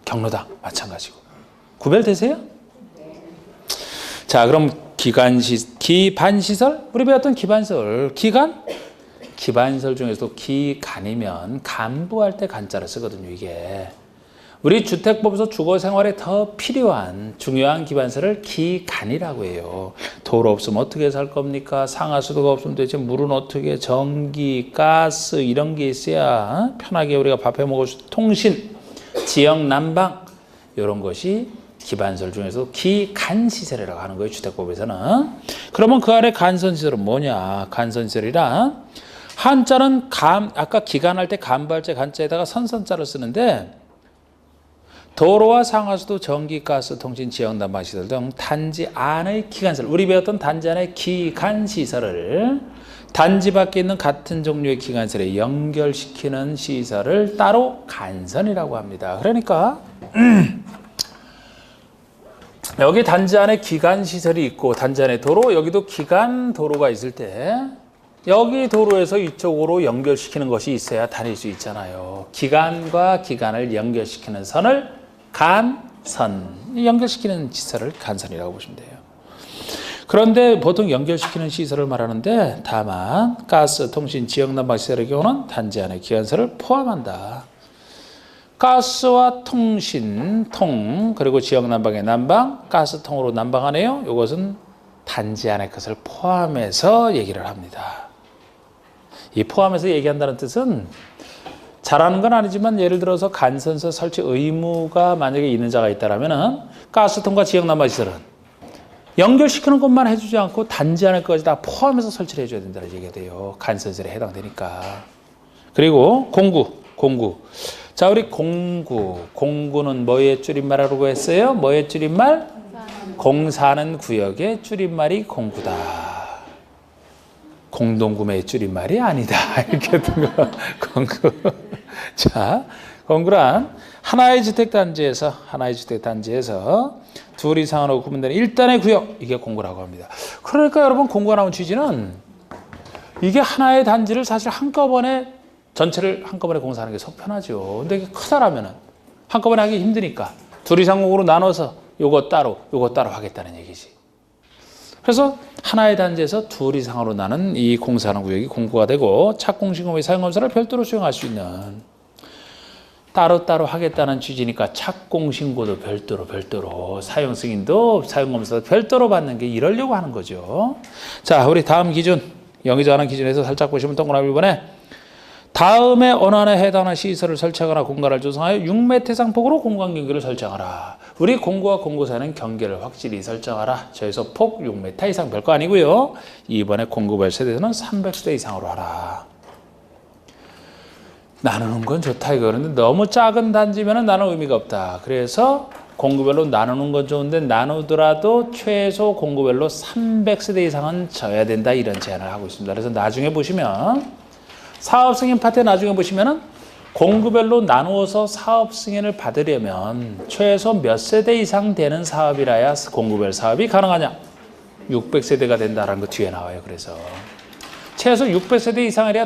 경로당 마찬가지고. 구별되세요? 자, 그럼 기반시설? 우리 배웠던 기반시설. 기반시설 중에서도 기간이면 간부할 때 간자를 쓰거든요, 이게. 우리 주택법에서 주거생활에 더 필요한 중요한 기반시설을 기간이라고 해요. 도로 없으면 어떻게 살 겁니까? 상하수도가 없으면 도대체 물은 어떻게, 전기, 가스 이런 게 있어야 편하게 우리가 밥해 먹을 수, 통신, 지역 난방 이런 것이 기반시설 중에서 기간시설이라고 하는 거예요. 주택법에서는. 그러면 그 아래 간선시설은 뭐냐? 간선시설이란 한자는 아까 기간할 때 간부할자 간자에다가 선선자를 쓰는데 도로와 상하수도, 전기, 가스, 통신, 지역 난방시설 등 단지 안의 기간시설, 우리 배웠던 단지 안의 기간시설을 단지 밖에 있는 같은 종류의 기간시설에 연결시키는 시설을 따로 간선이라고 합니다. 그러니까 여기 단지 안에 기간시설이 있고 단지 안에 도로, 여기도 기간 도로가 있을 때 여기 도로에서 이쪽으로 연결시키는 것이 있어야 다닐 수 있잖아요. 기간과 기간을 연결시키는 선을 간선, 연결시키는 시설을 간선이라고 보시면 돼요. 그런데 보통 연결시키는 시설을 말하는데 다만 가스, 통신, 지역 난방 시설의 경우는 단지 안에 기간시설을 포함한다. 가스와 통신, 그리고 지역 난방의 난방, 가스통으로 난방하네요. 이것은 단지 안의 것을 포함해서 얘기를 합니다. 이 포함해서 얘기한다는 뜻은 잘하는 건 아니지만 예를 들어서 간선서 설치 의무가 만약에 있는 자가 있다면 가스통과 지역 난방 시설은 연결시키는 것만 해주지 않고 단지 안에 것까지 다 포함해서 설치를 해줘야 된다는 얘기가 돼요. 간선설에 해당되니까. 그리고 공구. 자, 우리 공구는 뭐의 줄임말이라고 했어요? 뭐의 줄임말? 공사하는 구역의 줄임말이 공구다. 공동구매의 줄임말이 아니다. 이렇게 된 거. 공구. 자, 공구란 하나의 주택단지에서 둘 이상으로 구분되는 일단의 구역, 이게 공구라고 합니다. 그러니까 여러분 공구가 나온 취지는 이게 하나의 단지를 사실 한꺼번에 전체를 한꺼번에 공사하는 게 속 편하죠. 근데 이게 크다라면은 한꺼번에 하기 힘드니까 둘 이상 공구로 나눠서 요거 따로 하겠다는 얘기지. 그래서 하나의 단지에서 둘 이상으로 나눈 이 공사하는 구역이 공구가 되고 착공신고의 사용검사를 별도로 수행할 수 있는 따로따로 하겠다는 취지니까 착공신고도 별도로 사용승인도 사용검사도 별도로 받는 게 이러려고 하는 거죠. 자, 우리 다음 기준 영의정 하는 기준에서 살짝 보시면 동그라미 1번에 다음에 언안에 해당하는 시설을 설치하거나 공간을 조성하여 6m 이상 폭으로 공간 경계를 설정하라. 우리 공구와 공구 사이는 경계를 확실히 설정하라. 저에서 폭 6m 이상 별거 아니고요. 이번에 공구별 세대는 300세대 이상으로 하라. 나누는 건 좋다 이거. 그런데 너무 작은 단지면 나눌 의미가 없다. 그래서 공구별로 나누는 건 좋은데 나누더라도 최소 공구별로 300세대 이상은 져야 된다. 이런 제안을 하고 있습니다. 그래서 나중에 보시면 사업 승인 파트에 나중에 보시면은 공구별로 나누어서 사업 승인을 받으려면 최소 몇 세대 이상 되는 사업이라야 공구별 사업이 가능하냐? 600세대가 된다는 거 뒤에 나와요. 그래서 최소 600세대 이상이라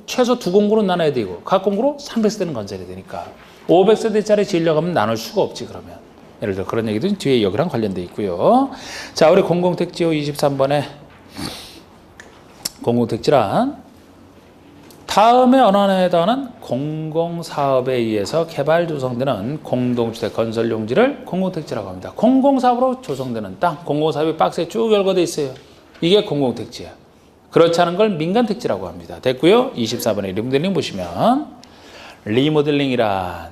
최소 두 공구로 나눠야 되고 각 공구로 300세대는 건설해야 되니까 500세대짜리 지으려고 하면 나눌 수가 없지 그러면. 예를 들어 그런 얘기도 뒤에 여기랑 관련돼 있고요. 자, 우리 공공택지호 23번에 공공택지란 다음에 어느 하나에 해당하는 공공사업에 의해서 개발 조성되는 공동주택 건설 용지를 공공택지라고 합니다. 공공사업으로 조성되는 땅, 공공사업이 박스에 쭉 열거돼 있어요. 이게 공공택지야. 그렇지 않은 걸 민간택지라고 합니다. 됐고요. 24번에 리모델링 보시면 리모델링이란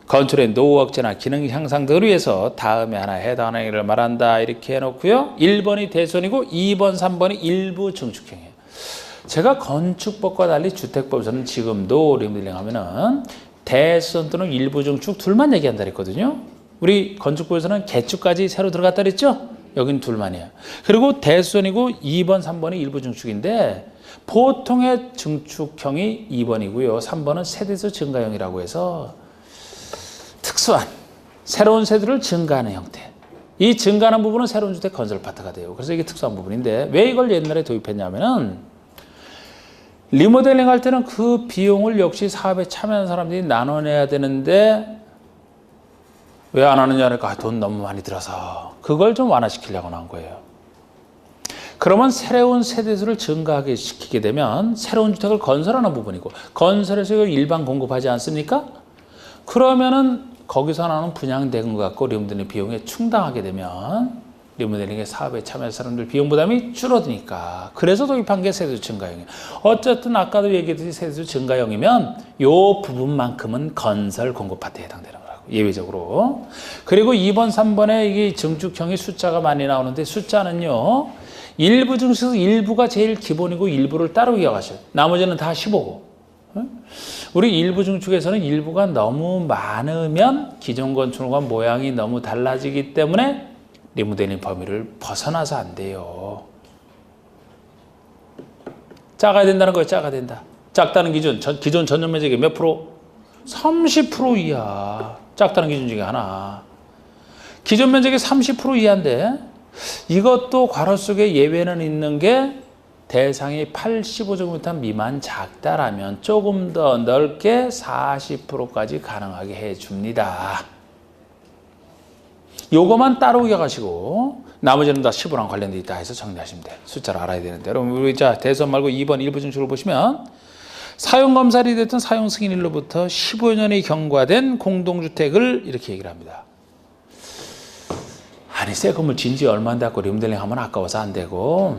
건축의 노후 억제나 기능 향상 등을 위해서 다음에 하나 해당하는 일을 말한다. 이렇게 해놓고요. 1번이 대손이고 2번, 3번이 일부 증축형이에요. 제가 건축법과 달리 주택법에서는 지금도 리모델링 하면은 대손 또는 일부 증축 둘만 얘기한다 그랬거든요. 우리 건축법에서는 개축까지 새로 들어갔다 그랬죠? 여긴 둘만이에요. 그리고 대손이고 2번, 3번이 일부 증축인데 보통의 증축형이 2번이고요. 3번은 세대수 증가형이라고 해서 특수한 새로운 세대를 증가하는 형태. 이 증가하는 부분은 새로운 주택 건설 파트가 돼요. 그래서 이게 특수한 부분인데 왜 이걸 옛날에 도입했냐면은 리모델링 할 때는 그 비용을 역시 사업에 참여하는 사람들이 나눠내야 되는데 왜 안 하느냐 하니까 돈 너무 많이 들어서 그걸 좀 완화시키려고 한 거예요. 그러면 새로운 세대수를 증가하게 시키게 되면 새로운 주택을 건설하는 부분이고 건설에서 일반 공급하지 않습니까? 그러면은 거기서 나오는 분양대금 갖고 리모델링 비용에 충당하게 되면 리모델링의 사업에 참여한 사람들 비용 부담이 줄어드니까 그래서 도입한 게 세대수 증가형이에요. 어쨌든 아까도 얘기했듯이 세대수 증가형이면 요 부분만큼은 건설 공급 파트에 해당되는 거라고 예외적으로. 그리고 2번, 3번에 이게 증축형이 숫자가 많이 나오는데 숫자는요 일부 중에서 일부가 제일 기본이고 일부를 따로 기억하셔요. 나머지는 다 15고. 우리 일부 증축에서는 일부가 너무 많으면 기존 건축과 모양이 너무 달라지기 때문에 리모델링 범위를 벗어나서 안 돼요. 작아야 된다는 거예요. 작아야 된다. 작다는 기준, 기존 전용 면적이 몇 프로? 30% 이하. 작다는 기준 중에 하나. 기존 면적이 30% 이하인데 이것도 괄호 속에 예외는 있는 게 대상이 85제곱미터 미만 작다라면 조금 더 넓게 40%까지 가능하게 해줍니다. 요거만 따로 기억하시고 나머지는 다 15랑 관련돼 있다 해서 정리하시면 돼요. 숫자를 알아야 되는데 여러분 우리 자 대선 말고 2번 일부 증축을 보시면 사용검사일이 됐든 사용승인일로부터 15년이 경과된 공동주택을 이렇게 얘기를 합니다. 아니 새 건물 진지 얼마인데 갖고 리모델링 하면 아까워서 안 되고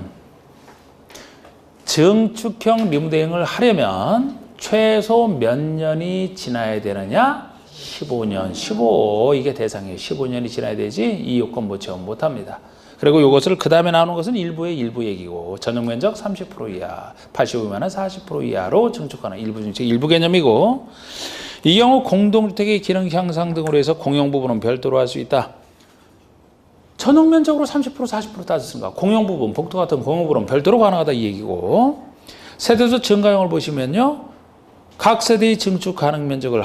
증축형 리모델링을 하려면 최소 몇 년이 지나야 되느냐? 15년, 15 이게 대상이에요. 15년이 지나야 되지 이 요건 못 채우면 못합니다. 그리고 이것을 그 다음에 나오는 것은 일부의 일부 얘기고 전용 면적 30% 이하, 85면 40% 이하로 증축하는 일부 증축 일부 개념이고 이 경우 공동주택의 기능 향상 등으로 해서 공용 부분은 별도로 할 수 있다. 전용 면적으로 30% 40% 따졌습니다. 공용 부분, 복도 같은 공용 부분은 별도로 가능하다 이 얘기고 세대수 증가형을 보시면요. 각 세대의 증축 가능 면적을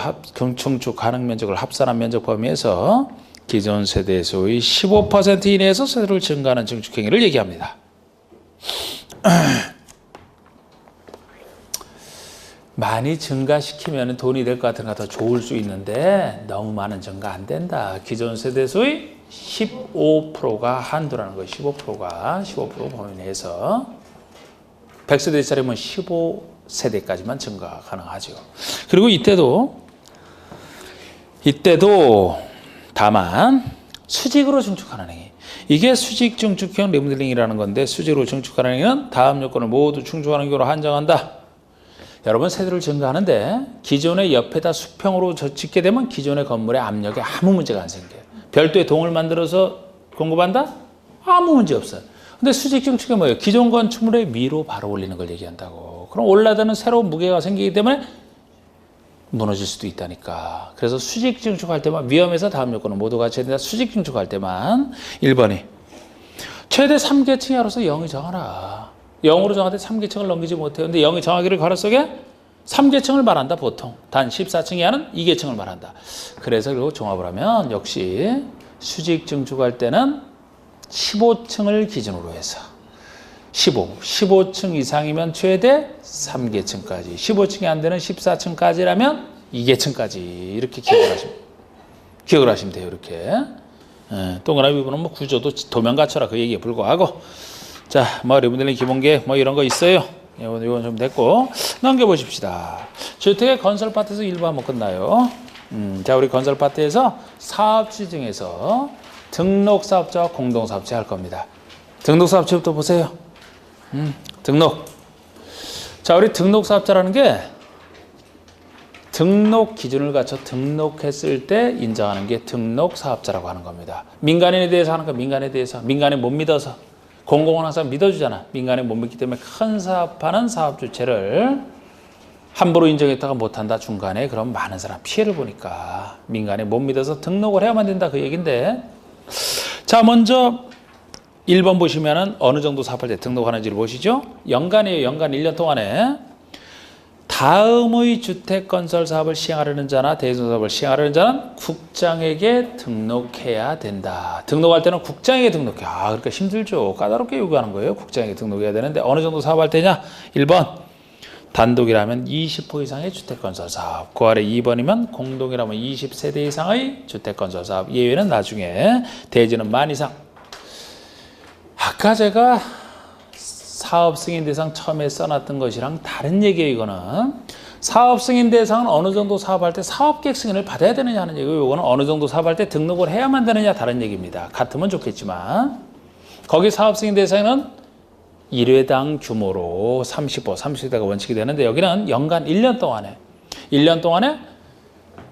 합산한 면적 범위에서 기존 세대수의 15% 이내에서 세대를 증가하는 증축행위를 얘기합니다. 많이 증가시키면 돈이 될 것 같으니까 더 좋을 수 있는데 너무 많은 증가 안 된다. 기존 세대수의 15%가 한도라는 거예요. 15% 범위 내에서 100세대짜리면 15세대까지만 증가 가능하죠. 그리고 이때도 다만 수직으로 증축하는 행위. 이게 수직 증축형 리모델링이라는 건데 수직으로 증축하는 행위는 다음 요건을 모두 충족하는 경우로 한정한다. 여러분 세대를 증가하는데 기존의 옆에다 수평으로 짓게 되면 기존의 건물의 압력에 아무 문제가 안 생겨요. 별도의 동을 만들어서 공급한다? 아무 문제 없어요. 근데 수직 증축이 뭐예요? 기존 건축물의 위로 바로 올리는 걸 얘기한다고. 그럼 올라가는 새로운 무게가 생기기 때문에 무너질 수도 있다니까. 그래서 수직 증축할 때만 위험해서 다음 요건은 모두 같이 해야 된다. 수직 증축할 때만 1번이 최대 3계층 이하로서 0이 정하라. 0으로 정할 때 3계층을 넘기지 못해요. 근데 0이 정하기를 괄호 속에 3계층을 말한다. 보통 단 14층 이하는 2계층을 말한다. 그래서 그리고 종합을 하면 역시 수직 증축할 때는 15층을 기준으로 해서 15층 이상이면 최대 3계층까지, 15층이 안 되는 14층까지라면 2계층까지 이렇게 기억을 하시면 돼요. 이렇게. 동그라미 부분은 뭐 구조도 도면 갖춰라 그 얘기에 불과하고. 자, 뭐 여러분들의 기본계획 뭐 이런 거 있어요. 이건 좀 됐고 넘겨보십시다. 주택의 건설 파트에서 1부 한번 끝나요. 자, 우리 건설 파트에서 사업지 중에서 등록사업자와 공동사업자 할 겁니다. 등록사업자부터 보세요. 등록. 자, 우리 등록사업자라는 게 등록 기준을 갖춰 등록했을 때 인정하는 게 등록사업자라고 하는 겁니다. 민간인에 대해서 하는 거 민간에 대해서. 민간인 못 믿어서. 공공은 항상 믿어주잖아. 민간인 못 믿기 때문에 큰 사업하는 사업 주체를 함부로 인정했다가 못한다 중간에 그럼 많은 사람 피해를 보니까 민간에 못 믿어서 등록을 해야만 된다 그 얘기인데, 자 먼저 1번 보시면은 어느 정도 사업할 때 등록하는지를 보시죠. 연간이에요. 연간 1년 동안에 다음의 주택건설 사업을 시행하려는 자나 대리점 사업을 시행하려는 자는 국장에게 등록해야 된다. 등록할 때는 국장에게 등록해. 그러니까 힘들죠. 까다롭게 요구하는 거예요. 국장에게 등록해야 되는데 어느 정도 사업할 때냐? 1번 단독이라면 20호 이상의 주택건설 사업. 그 아래 2번이면 공동이라면 20세대 이상의 주택건설 사업. 예외는 나중에. 대지는 만 이상. 아까 제가 사업 승인 대상 처음에 써놨던 것이랑 다른 얘기예요. 이거는 사업 승인 대상은 어느 정도 사업할 때 사업계획 승인을 받아야 되느냐 하는 얘기고, 이거는 어느 정도 사업할 때 등록을 해야만 되느냐 다른 얘기입니다. 같으면 좋겠지만 거기 사업 승인 대상은 1회당 규모로 30호, 30대가 원칙이 되는데 여기는 연간 1년 동안에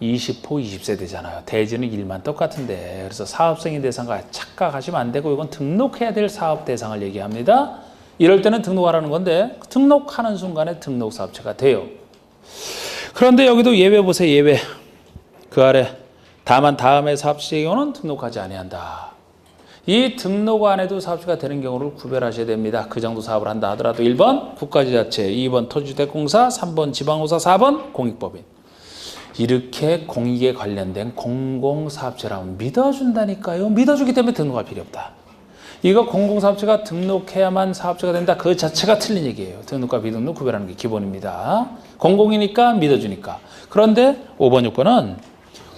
20호, 20세대잖아요. 대지는 1만 똑같은데, 그래서 사업 승인 대상과 착각하시면 안 되고 이건 등록해야 될 사업 대상을 얘기합니다. 이럴 때는 등록하라는 건데 등록하는 순간에 등록사업체가 돼요. 그런데 여기도 예외 보세요. 예외. 그 아래 다만 다음의 사업체의 경우는 등록하지 아니한다. 이 등록 안 해도 사업체가 되는 경우를 구별하셔야 됩니다. 그 정도 사업을 한다 하더라도 1번 국가지자체, 2번 토지주택공사, 3번 지방공사, 4번 공익법인. 이렇게 공익에 관련된 공공사업체라면 믿어준다니까요. 믿어주기 때문에 등록할 필요 없다. 이거 공공사업체가 등록해야만 사업체가 된다. 그 자체가 틀린 얘기예요. 등록과 비등록 구별하는 게 기본입니다. 공공이니까 믿어주니까. 그런데 5번,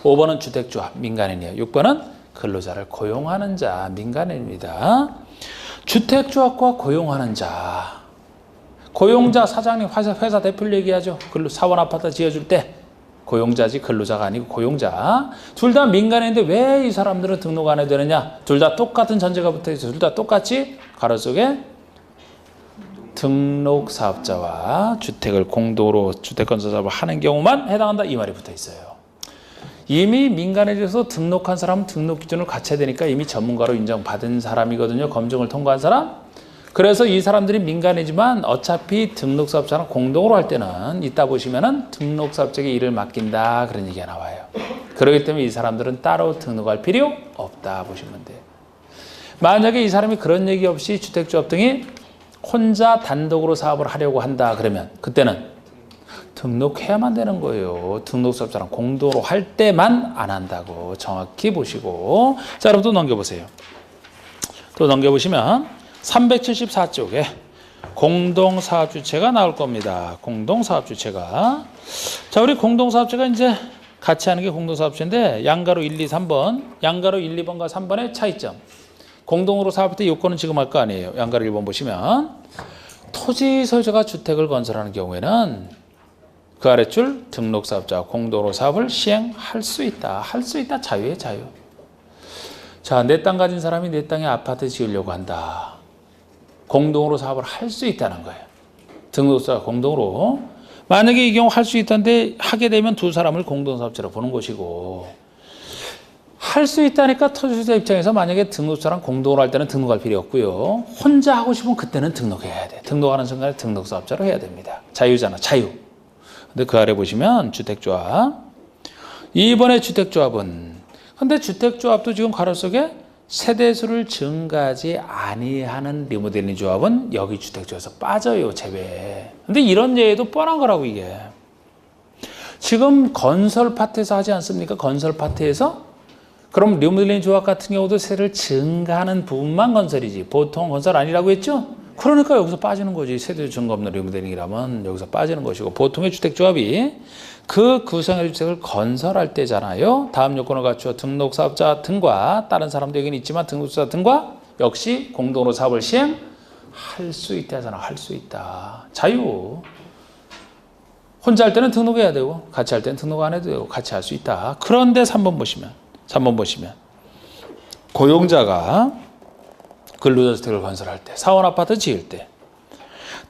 5번은 주택조합, 민간인이에요. 6번은 근로자를 고용하는 자, 민간인입니다. 주택조합과 고용하는 자. 고용자, 사장님, 회사 대표를 얘기하죠. 사원 아파트 지어줄 때. 고용자지 근로자가 아니고 고용자. 둘 다 민간인인데 왜 이 사람들은 등록 안 해도 되느냐? 둘 다 똑같은 전제가 붙어있어요. 둘 다 똑같이 가로 속에 등록사업자와 주택을 공동으로 주택건설 사업을 하는 경우만 해당한다 이 말이 붙어있어요. 이미 민간인에서 등록한 사람은 등록 기준을 갖춰야 되니까 이미 전문가로 인정받은 사람이거든요. 검증을 통과한 사람. 그래서 이 사람들이 민간이지만 어차피 등록사업자는 공동으로 할 때는 이따 보시면은 등록사업자에게 일을 맡긴다 그런 얘기가 나와요. 그렇기 때문에 이 사람들은 따로 등록할 필요 없다 보시면 돼요. 만약에 이 사람이 그런 얘기 없이 주택조합 등이 혼자 단독으로 사업을 하려고 한다 그러면 그때는 등록해야만 되는 거예요. 등록사업자랑 공동으로 할 때만 안 한다고 정확히 보시고. 자, 여러분 또 넘겨보세요. 또 넘겨보시면 374쪽에 공동사업주체가 나올 겁니다. 공동사업주체가. 자, 우리 공동사업주체가 이제 같이 하는 게 공동사업주체인데 양가로 1, 2, 3번. 양가로 1, 2번과 3번의 차이점. 공동으로 사업할 때 요건은 지금 할 거 아니에요. 양가로 1번 보시면 토지 소유자가 주택을 건설하는 경우에는 그 아래줄 등록사업자와 공동으로 사업을 시행할 수 있다. 할 수 있다. 자유예요. 자유. 자, 내 땅 가진 사람이 내 땅에 아파트 지으려고 한다. 공동으로 사업을 할 수 있다는 거예요. 등록사와 공동으로. 만약에 이 경우 할 수 있다는데 하게 되면 두 사람을 공동사업자로 보는 것이고, 할 수 있다니까 토지소유자 입장에서 만약에 등록사랑 공동으로 할 때는 등록할 필요 없고요. 혼자 하고 싶으면 그때는 등록해야 돼. 등록하는 순간에 등록사업자로 해야 됩니다. 자유잖아. 자유. 근데 그 아래 보시면 주택조합. 2번의 주택조합은 근데 주택조합도 지금 가로 속에 세대수를 증가하지 아니하는 리모델링 조합은 여기 주택조합에서 빠져요. 제외. 근데 이런 예외도 뻔한 거라고 이게. 지금 건설 파트에서 하지 않습니까? 건설 파트에서? 그럼 리모델링 조합 같은 경우도 세를 증가하는 부분만 건설이지. 보통 건설 아니라고 했죠? 그러니까 여기서 빠지는 거지. 세대 증거 없는 리모델링이라면 여기서 빠지는 것이고, 보통의 주택조합이 그 구성의 주택을 건설할 때잖아요. 다음 요건을 갖추어 등록사업자 등과 다른 사람도 여기는 있지만 등록사 등과 역시 공동으로 사업을 시행할 수 있다잖아. 할 수 있다. 자유. 혼자 할 때는 등록해야 되고 같이 할 때는 등록 안 해도 되고 같이 할 수 있다. 그런데 3번 보시면 고용자가 근로자주택을 건설할 때, 사원아파트 지을 때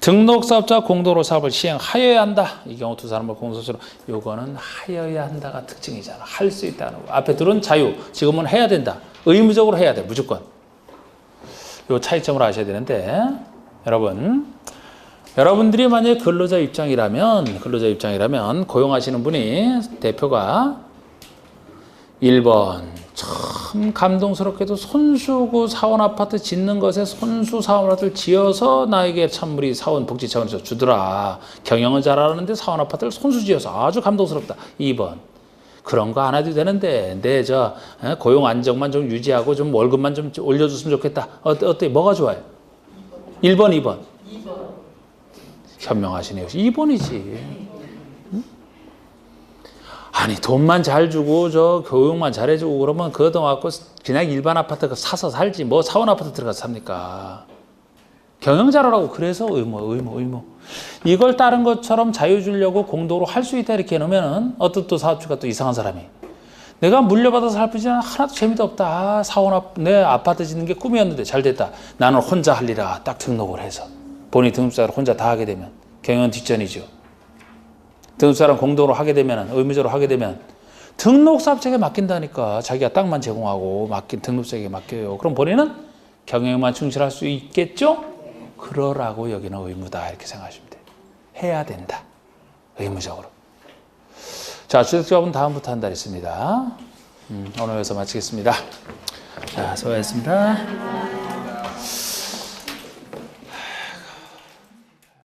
등록사업자 공동으로 사업을 시행하여야 한다. 이 경우 두 사람을 공소시로 요거는 하여야 한다가 특징이잖아. 할 수 있다는 거. 앞에 둘은 자유, 지금은 해야 된다. 의무적으로 해야 돼. 무조건. 요 차이점을 아셔야 되는데 여러분들이 만약에 근로자 입장이라면 고용하시는 분이 대표가 1번 참 감동스럽게도 손수 사원 아파트 짓는 것에 손수 사원 아파트를 지어서 나에게 참 우리 사원 복지 차원에서 주더라. 경영은 잘하는데 사원 아파트를 손수 지어서 아주 감동스럽다. 2번 그런 거 안 해도 되는데 내 고용 안정만 좀 유지하고 좀 월급만 좀 올려줬으면 좋겠다. 어때? 뭐가 좋아요? 1번, 2번. 현명하시네요. 2번이지. 아니 돈만 잘 주고 교육만 잘해주고 그러면 그거 갖고 그냥 일반 아파트 사서 살지 뭐 사원 아파트 들어가서 삽니까? 경영 잘하라고. 그래서 의무. 이걸 다른 것처럼 자유 주려고 공도로 할 수 있다 이렇게 해놓으면 어떤 또 사업주가 또 이상한 사람이 내가 물려받아서 살피지는 하나도 재미도 없다. 내 아파트 짓는 게 꿈이었는데 잘 됐다. 나는 혼자 할리라 딱 등록을 해서 본인 등록사를 혼자 다 하게 되면 경영은 뒷전이죠. 등록사랑 공동으로 하게 되면 의무적으로 하게 되면 등록사업자에게 맡긴다니까. 자기가 땅만 제공하고 등록사에게 맡겨요. 그럼 본인은 경영에만 충실할 수 있겠죠? 그러라고 여기는 의무다 이렇게 생각하시면 돼요. 해야 된다. 의무적으로. 자, 주택조합은 다음부터 한다 했습니다. 오늘 여기서 마치겠습니다. 자, 수고하셨습니다.